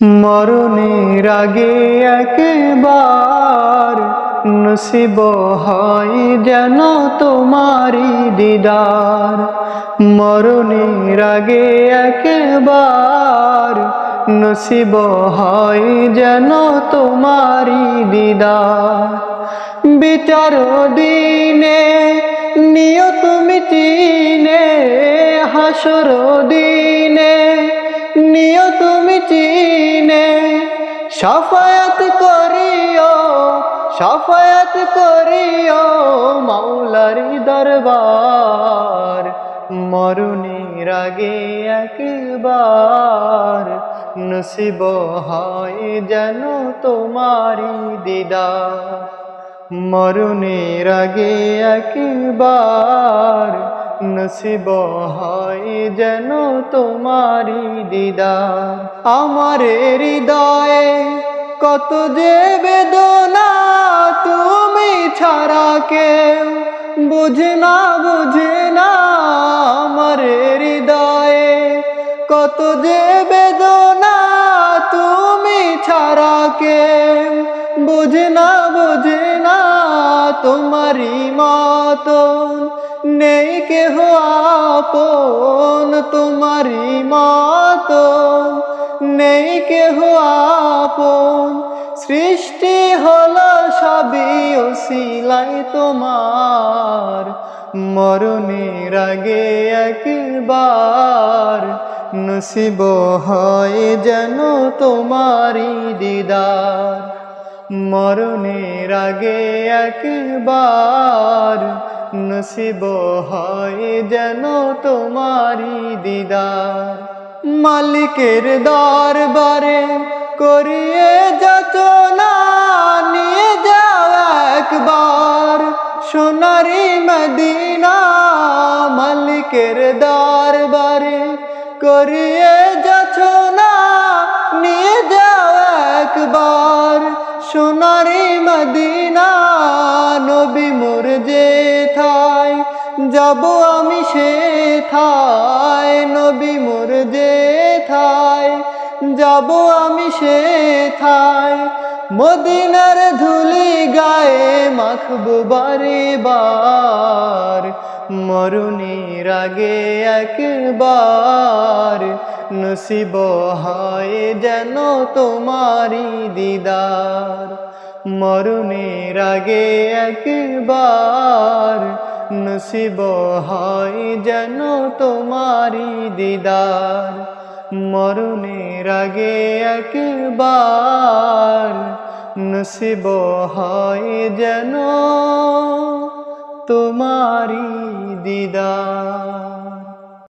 মরণের আগে একবার নসিব হয় যেন তোমারি দিদার। মরণের আগে একবার নসিব হয় যেন তোমারি দিদার। বিচার দিনে নিয় তুমি চিনে, হাসর দিনে নিয় তুমি চিনে, শাফায়াত করিও মাওলারি দরবার। মরণের আগে একবার নসিব হয় যেন তোমারি দিদার। মরণের আগে একবার নসিব হয় যেন তোমারি দিদার। আমার হৃদয়ে কত যে বেদনা, তুমি ছাড়া কেউ বুঝে না। আমার হৃদয়ে কত যে বেদনা, তুমি ছাড়া কেউ বুঝে না। তোমারি মতন নেই কেহ আপন, তোমারি মতন নেই কেহ আপন। সৃষ্টি হলো সবই ওসিলায় তোমার। মরণের আগে একবার নসিব হয় যেন তোমারি দিদার। মরণের আগে একবার নসিব হয় যেন তোমারি দিদার। মালিকের দরবারে করিয়ে যাচনা, নিয়ে যাও একবার সোনারি মদিনা। মালিকের দরবারে করিয়ে যাচনা, নিয়ে যাও একবার সোনারি মদিনা। নবী মোর যেথায় যাব আমি সেথায়, নবী মোর যেথায় যাব আমি সেথায়। মদিনার ধুলি গায়ে মাখবো বারে বার। মরণের আগে একবার নসিব হয় যেন তোমারি দিদার। মরণের আগে একবার নসিব হয় যেন তোমারি দিদার। মরণের আগে একবার নসিব হয় যেন তোমারি দিদার।